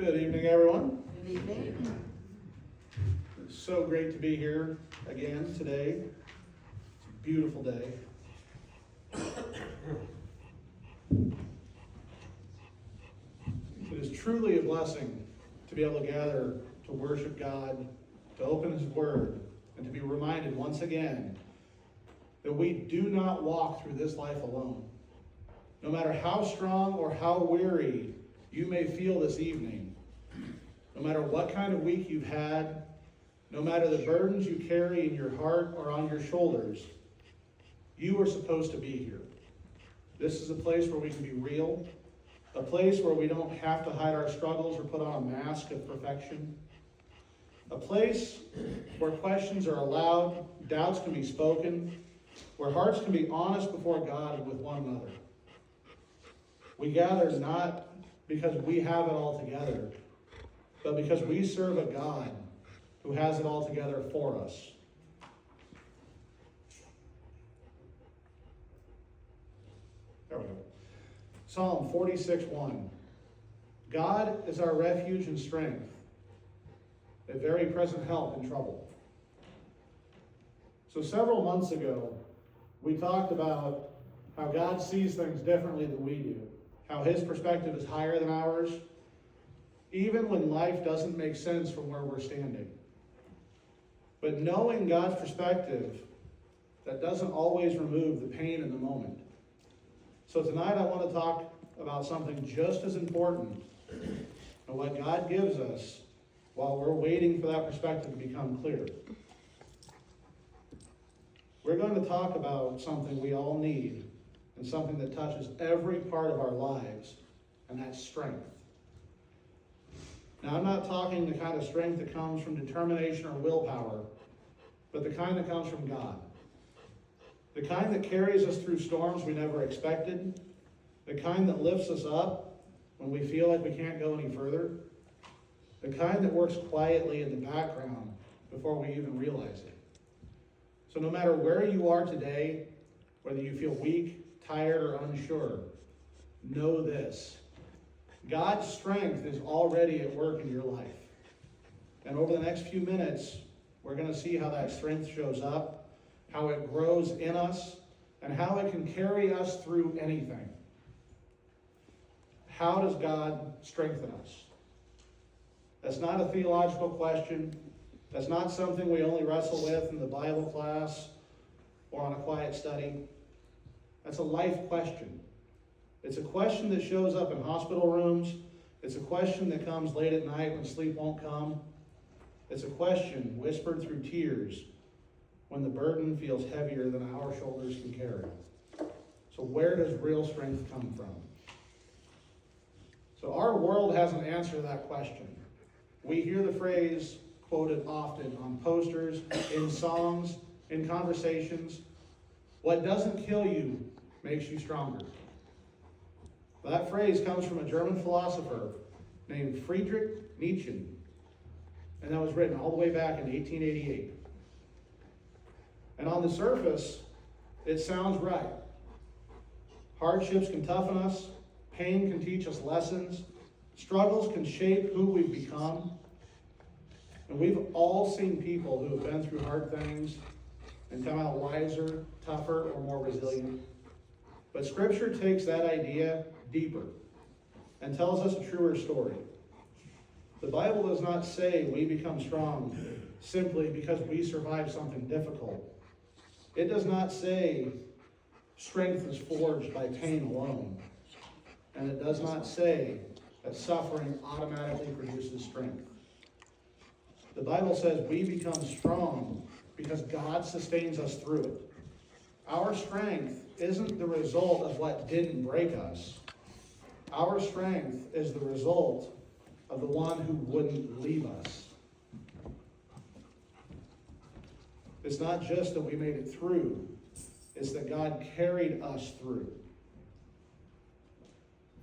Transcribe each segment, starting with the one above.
Good evening, everyone. Good evening. It's so great to be here again today. It's a beautiful day. It is truly a blessing to be able to gather to worship God, to open His Word, and to be reminded once again that we do not walk through this life alone. No matter how strong or how weary you may feel this evening, no matter what kind of week you've had, no matter the burdens you carry in your heart or on your shoulders, you are supposed to be here. This is a place where we can be real, a place where we don't have to hide our struggles or put on a mask of perfection, a place where questions are allowed, doubts can be spoken, where hearts can be honest before God and with one another. We gather not because we have it all together, but because we serve a God who has it all together for us. There we go. Psalm 46:1. God is our refuge and strength, a very present help in trouble. So several months ago, we talked about how God sees things differently than we do, how His perspective is higher than ours, even when life doesn't make sense from where we're standing. But knowing God's perspective, that doesn't always remove the pain in the moment. So tonight I want to talk about something just as important, and what God gives us while we're waiting for that perspective to become clear. We're going to talk about something we all need, and something that touches every part of our lives, and that's strength. Now, I'm not talking the kind of strength that comes from determination or willpower, but the kind that comes from God. The kind that carries us through storms we never expected, the kind that lifts us up when we feel like we can't go any further, the kind that works quietly in the background before we even realize it. So no matter where you are today, whether you feel weak, tired, or unsure, know this: God's strength is already at work in your life. And over the next few minutes, we're going to see how that strength shows up, how it grows in us, and how it can carry us through anything. How does God strengthen us? That's not a theological question. That's not something we only wrestle with in the Bible class or on a quiet study. That's a life question. It's a question that shows up in hospital rooms. It's a question that comes late at night when sleep won't come. It's a question whispered through tears when the burden feels heavier than our shoulders can carry. So where does real strength come from? So our world has an answer to that question. We hear the phrase quoted often on posters, in songs, in conversations: what doesn't kill you makes you stronger. That phrase comes from a German philosopher named Friedrich Nietzsche, and that was written all the way back in 1888. And on the surface, it sounds right. Hardships can toughen us, pain can teach us lessons, struggles can shape who we've become. And we've all seen people who have been through hard things and come out wiser, tougher, or more resilient. But Scripture takes that idea deeper and tells us a truer story. The Bible does not say we become strong simply because we survive something difficult. It does not say strength is forged by pain alone. And it does not say that suffering automatically produces strength. The Bible says we become strong because God sustains us through it. Our strength isn't the result of what didn't break us. Our strength is the result of the one who wouldn't leave us. It's not just that we made it through, it's that God carried us through.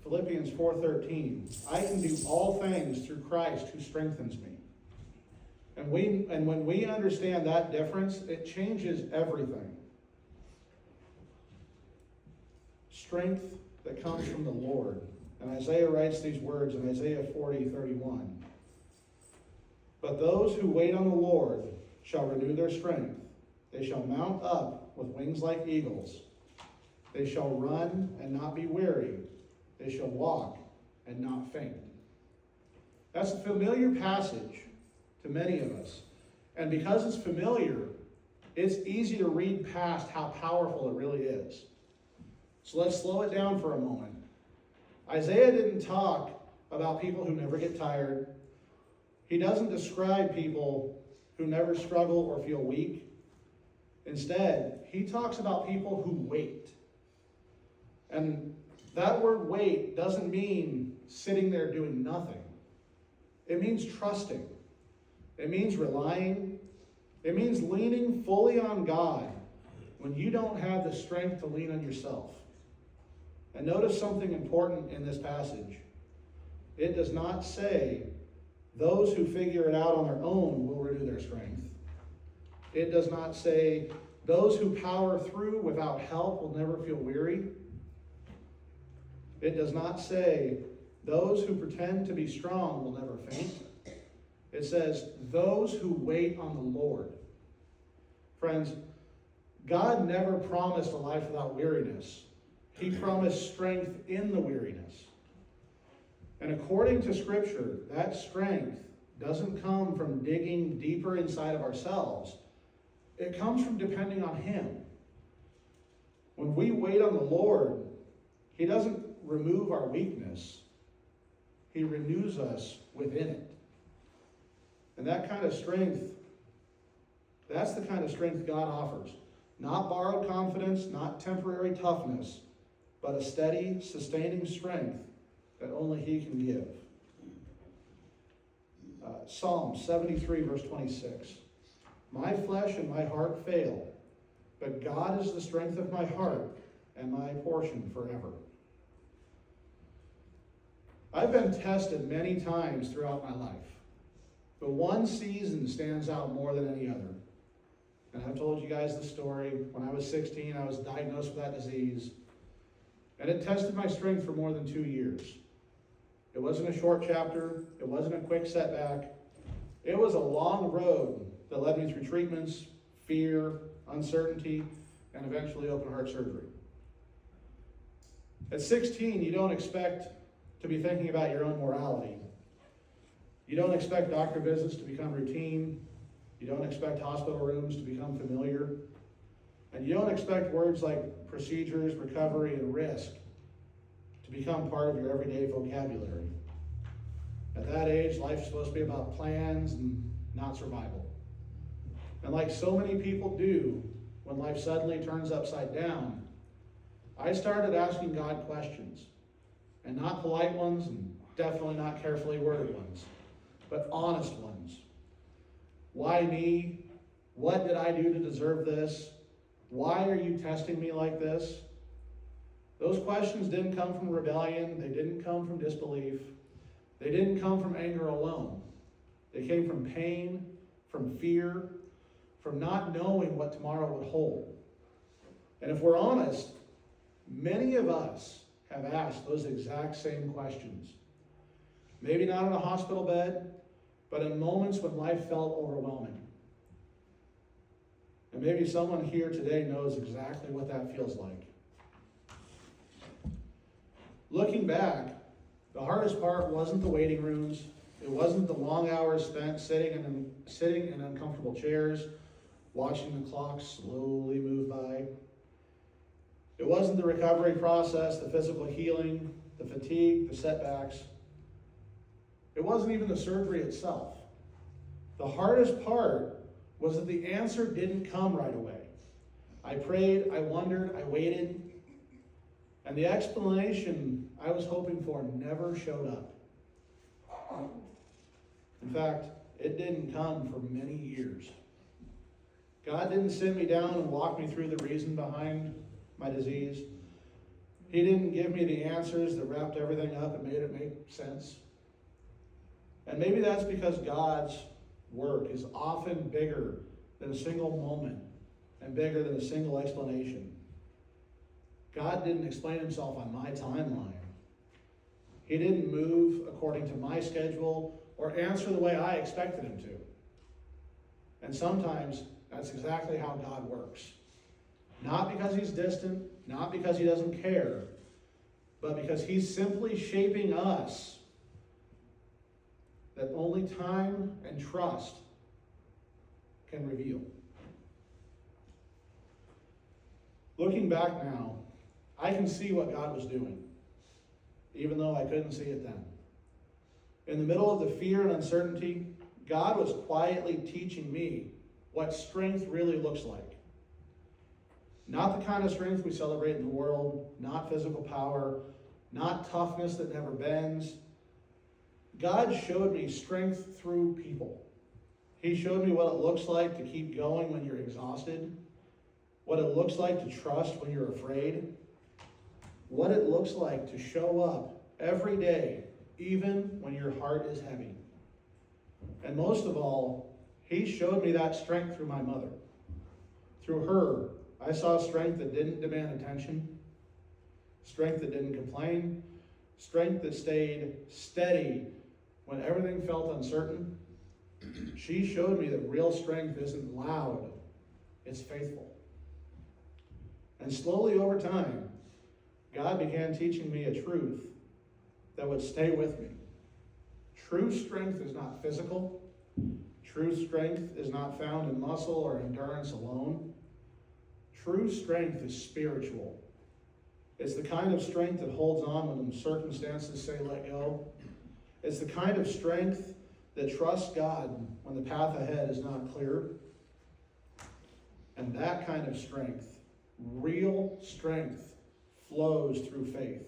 Philippians 4:13, I can do all things through Christ who strengthens me. And when we understand that difference, it changes everything. Strength that comes from the Lord And Isaiah writes these words in Isaiah 40:31. But those who wait on the Lord shall renew their strength. They shall mount up with wings like eagles. They shall run and not be weary. They shall walk and not faint. That's a familiar passage to many of us. And because it's familiar, it's easy to read past how powerful it really is. So let's slow it down for a moment. Isaiah didn't talk about people who never get tired. He doesn't describe people who never struggle or feel weak. Instead, he talks about people who wait. And that word wait doesn't mean sitting there doing nothing. It means trusting. It means relying. It means leaning fully on God when you don't have the strength to lean on yourself. And notice something important in this passage. It does not say those who figure it out on their own will renew their strength. It does not say those who power through without help will never feel weary. It does not say those who pretend to be strong will never faint. It says those who wait on the Lord. Friends, God never promised a life without weariness. He promised strength in the weariness. And according to Scripture, that strength doesn't come from digging deeper inside of ourselves. It comes from depending on Him. When we wait on the Lord, He doesn't remove our weakness. He renews us within it. And that kind of strength, that's the kind of strength God offers. Not borrowed confidence, not temporary toughness, but a steady, sustaining strength that only He can give. Psalm 73, verse 26. My flesh and my heart fail, but God is the strength of my heart and my portion forever. I've been tested many times throughout my life, but one season stands out more than any other. And I've told you guys the story. When I was 16, I was diagnosed with that disease, and it tested my strength for more than 2 years. It wasn't a short chapter. It wasn't a quick setback. It was a long road that led me through treatments, fear, uncertainty, and eventually open heart surgery. At 16, you don't expect to be thinking about your own morality. You don't expect doctor visits to become routine. You don't expect hospital rooms to become familiar. And you don't expect words like procedures, recovery, and risk to become part of your everyday vocabulary. At that age, life's supposed to be about plans and not survival. And like so many people do, when life suddenly turns upside down, I started asking God questions. And not polite ones, and definitely not carefully worded ones, but honest ones. Why me? What did I do to deserve this? Why are you testing me like this? Those questions didn't come from rebellion. They didn't come from disbelief. They didn't come from anger alone. They came from pain, from fear, from not knowing what tomorrow would hold. And if we're honest, many of us have asked those exact same questions. Maybe not in a hospital bed, but in moments when life felt overwhelming. And maybe someone here today knows exactly what that feels like. Looking back, the hardest part wasn't the waiting rooms. It wasn't the long hours spent sitting in uncomfortable chairs, watching the clock slowly move by. It wasn't the recovery process, the physical healing, the fatigue, the setbacks. It wasn't even the surgery itself. The hardest part was that the answer didn't come right away. I prayed, I wondered, I waited, and the explanation I was hoping for never showed up. In fact, it didn't come for many years. God didn't sit me down and walk me through the reason behind my disease. He didn't give me the answers that wrapped everything up and made it make sense. And maybe that's because God's work is often bigger than a single moment and bigger than a single explanation. God didn't explain himself on my timeline. He didn't move according to my schedule or answer the way I expected him to. And sometimes that's exactly how God works. Not because he's distant, not because he doesn't care, but because he's simply shaping us that only time and trust can reveal. Looking back now, I can see what God was doing, even though I couldn't see it then. In the middle of the fear and uncertainty, God was quietly teaching me what strength really looks like. Not the kind of strength we celebrate in the world, not physical power, not toughness that never bends. God showed me strength through people. He showed me what it looks like to keep going when you're exhausted, what it looks like to trust when you're afraid, what it looks like to show up every day, even when your heart is heavy. And most of all, he showed me that strength through my mother. Through her, I saw strength that didn't demand attention, strength that didn't complain, strength that stayed steady when everything felt uncertain. She showed me that real strength isn't loud, it's faithful. And slowly over time, God began teaching me a truth that would stay with me. True strength is not physical. True strength is not found in muscle or endurance alone. True strength is spiritual. It's the kind of strength that holds on when circumstances say let go. It's the kind of strength that trusts God when the path ahead is not clear. And that kind of strength, real strength, flows through faith.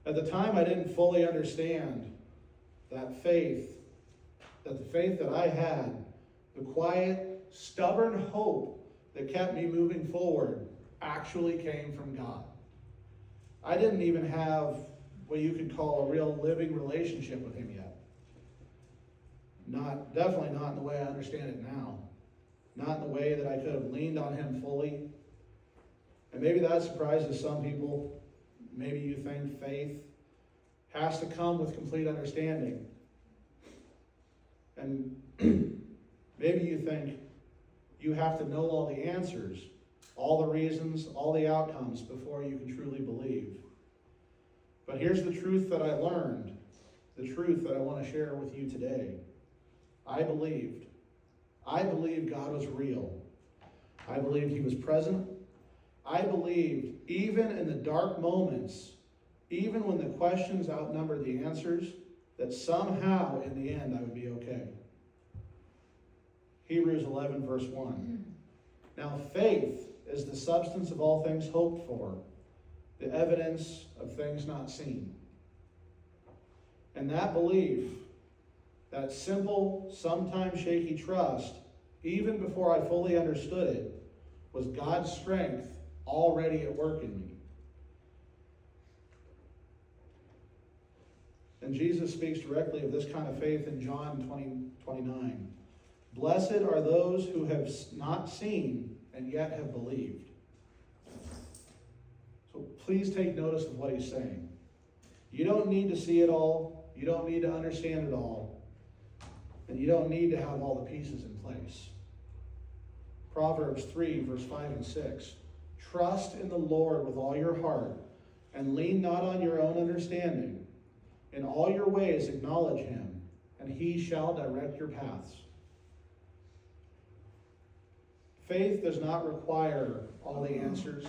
At the time, I didn't fully understand that the faith that I had, the quiet, stubborn hope that kept me moving forward, actually came from God. I didn't even have what you could call a real living relationship with him yet. Definitely not in the way I understand it now. Not in the way that I could have leaned on him fully. And maybe that surprises some people. Maybe you think faith has to come with complete understanding. And maybe you think you have to know all the answers, all the reasons, all the outcomes before you can truly believe. But here's the truth that I learned, the truth that I want to share with you today. I believed God was real. I believed he was present. I believed even in the dark moments, even when the questions outnumbered the answers, that somehow in the end I would be okay. Hebrews 11 verse 1. Now faith is the substance of all things hoped for, the evidence of things not seen. And that belief, that simple, sometimes shaky trust, even before I fully understood it, was God's strength already at work in me. And Jesus speaks directly of this kind of faith in John 20:29. Blessed are those who have not seen and yet have believed. So please take notice of what he's saying. You don't need to see it all. You don't need to understand it all. And you don't need to have all the pieces in place. Proverbs 3, verse 5 and 6. Trust in the Lord with all your heart, and lean not on your own understanding. In all your ways acknowledge him, and he shall direct your paths. Faith does not require all the answers.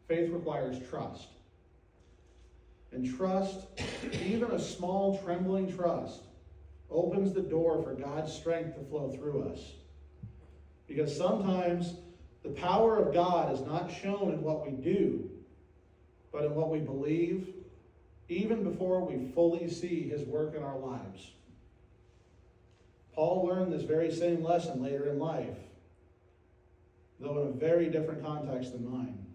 Faith requires trust. And trust, even a small trembling trust, opens the door for God's strength to flow through us. Because sometimes the power of God is not shown in what we do, but in what we believe, even before we fully see his work in our lives. Paul learned this very same lesson later in life, though in a very different context than mine.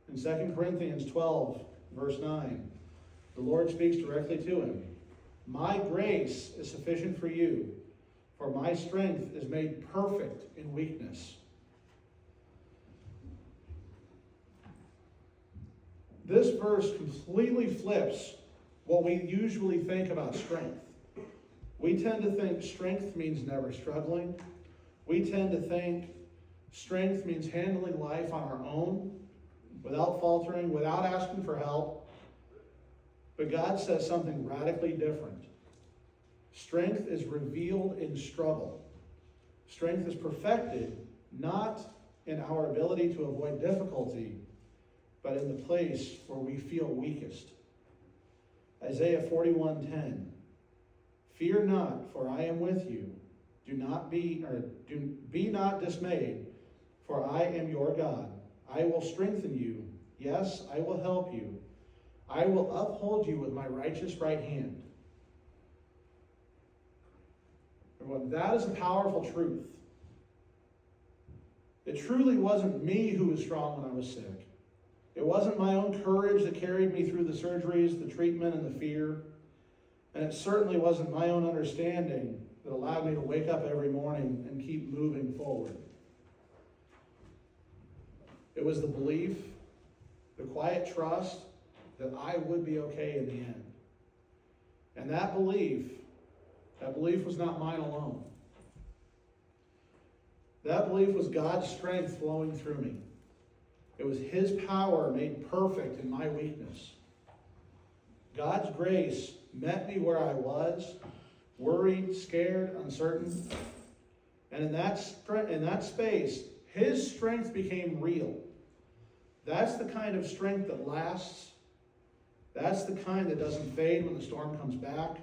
In 2 Corinthians 12, verse 9, the Lord speaks directly to him. My grace is sufficient for you, for my strength is made perfect in weakness. This verse completely flips what we usually think about strength. We tend to think strength means never struggling. We tend to think strength means handling life on our own, without faltering, without asking for help. But God says something radically different. Strength is revealed in struggle. Strength is perfected not in our ability to avoid difficulty, but in the place where we feel weakest. Isaiah 41:10. Fear not, for I am with you. Be not dismayed, for I am your God. I will strengthen you. Yes, I will help you. I will uphold you with my righteous right hand. Everyone, that is a powerful truth. It truly wasn't me who was strong when I was sick. It wasn't my own courage that carried me through the surgeries, the treatment, and the fear. And it certainly wasn't my own understanding that allowed me to wake up every morning and keep moving forward. It was the belief, the quiet trust that I would be okay in the end. And that belief was not mine alone. That belief was God's strength flowing through me. It was His power made perfect in my weakness. God's grace met me where I was, worried, scared, uncertain. And in that space, His strength became real. That's the kind of strength that lasts. That's the kind that doesn't fade when the storm comes back.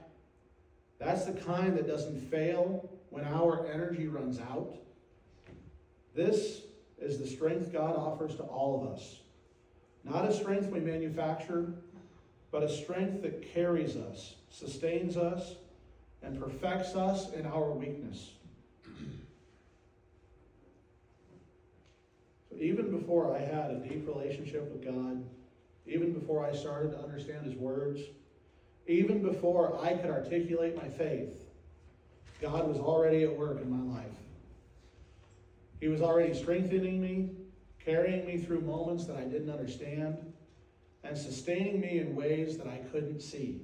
That's the kind that doesn't fail when our energy runs out. This is the strength God offers to all of us. Not a strength we manufacture, but a strength that carries us, sustains us, and perfects us in our weakness. So even before I had a deep relationship with God, even before I started to understand His words, even before I could articulate my faith, God was already at work in my life. He was already strengthening me, carrying me through moments that I didn't understand, and sustaining me in ways that I couldn't see.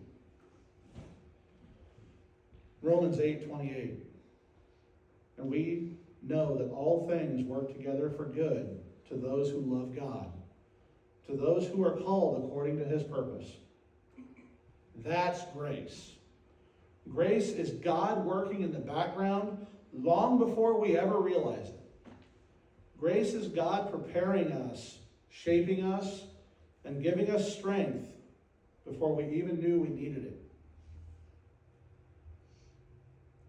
Romans 8:28. And we know that all things work together for good to those who love God, to those who are called according to His purpose. That's grace. Grace is God working in the background long before we ever realize it. Grace is God preparing us, shaping us, and giving us strength before we even knew we needed it.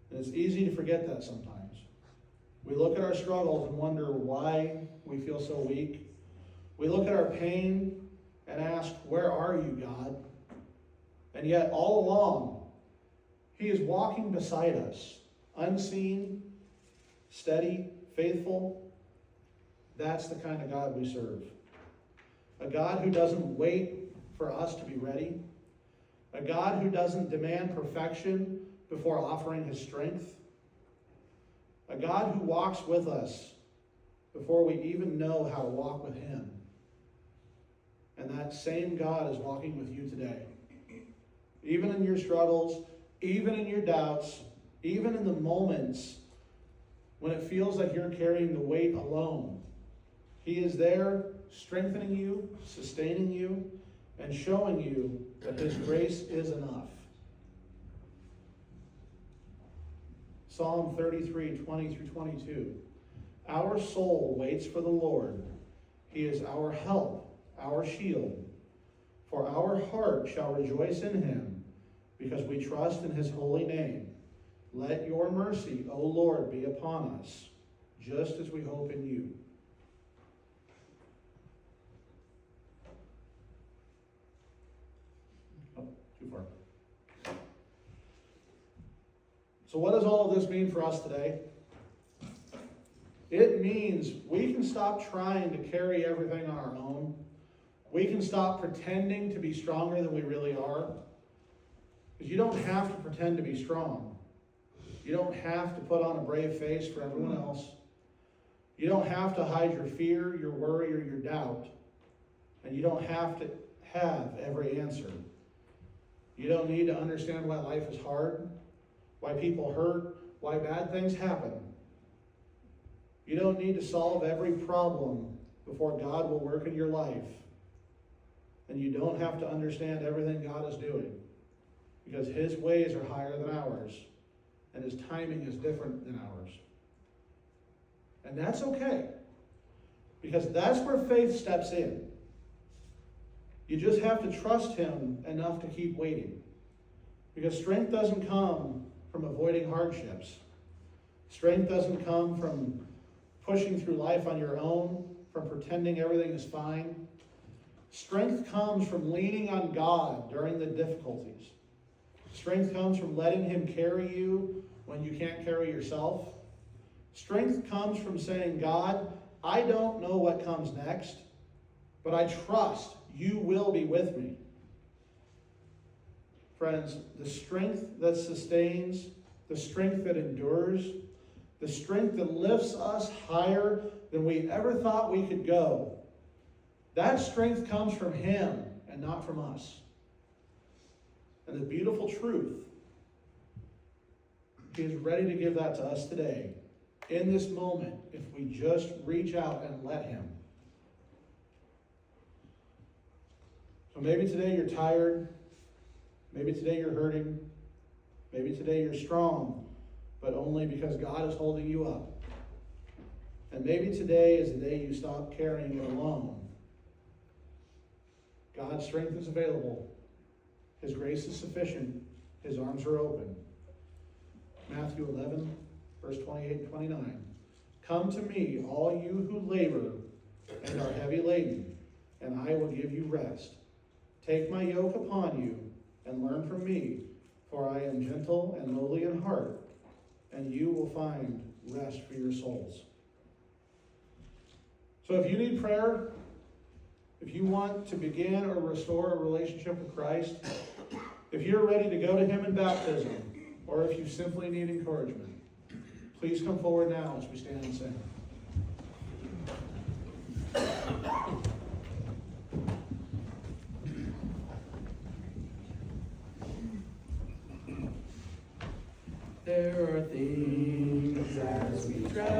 And it's easy to forget that sometimes. We look at our struggles and wonder why we feel so weak. We look at our pain and ask, where are you, God? And yet, all along, He is walking beside us, unseen, steady, faithful. That's the kind of God we serve. A God who doesn't wait for us to be ready. A God who doesn't demand perfection before offering His strength. A God who walks with us before we even know how to walk with Him. And that same God is walking with you today. Even in your struggles, even in your doubts, even in the moments when it feels like you're carrying the weight alone, He is there strengthening you, sustaining you, and showing you that His grace is enough. Psalm 33:20-22. Our soul waits for the Lord. He is our help, our shield. For our heart shall rejoice in Him, because we trust in His holy name. Let your mercy, O Lord, be upon us, just as we hope in you. Oh, too far. So what does all of this mean for us today? It means we can stop trying to carry everything on our own. We can stop pretending to be stronger than we really are. Because you don't have to pretend to be strong. You don't have to put on a brave face for everyone else. You don't have to hide your fear, your worry, or your doubt. And you don't have to have every answer. You don't need to understand why life is hard, why people hurt, why bad things happen. You don't need to solve every problem before God will work in your life. And you don't have to understand everything God is doing, because His ways are higher than ours, and His timing is different than ours. And that's okay, because that's where faith steps in. You just have to trust Him enough to keep waiting, because strength doesn't come from avoiding hardships. Strength doesn't come from pushing through life on your own, from pretending everything is fine. Strength comes from leaning on God during the difficulties. Strength comes from letting Him carry you when you can't carry yourself. Strength comes from saying, God, I don't know what comes next, but I trust You will be with me. Friends, the strength that sustains, the strength that endures, the strength that lifts us higher than we ever thought we could go, that strength comes from Him and not from us. And the beautiful truth, He is ready to give that to us today, in this moment, if we just reach out and let Him. So maybe today you're tired, maybe today you're hurting, maybe today you're strong, but only because God is holding you up. And maybe today is the day you stop carrying it alone. God's strength is available. His grace is sufficient. His arms are open. Matthew 11, verse 28 and 29. Come to me, all you who labor and are heavy laden, and I will give you rest. Take my yoke upon you and learn from me, for I am gentle and lowly in heart, and you will find rest for your souls. So if you need prayer, if you want to begin or restore a relationship with Christ, if you're ready to go to Him in baptism, or if you simply need encouragement, please come forward now as we stand and sing. There are things as we travel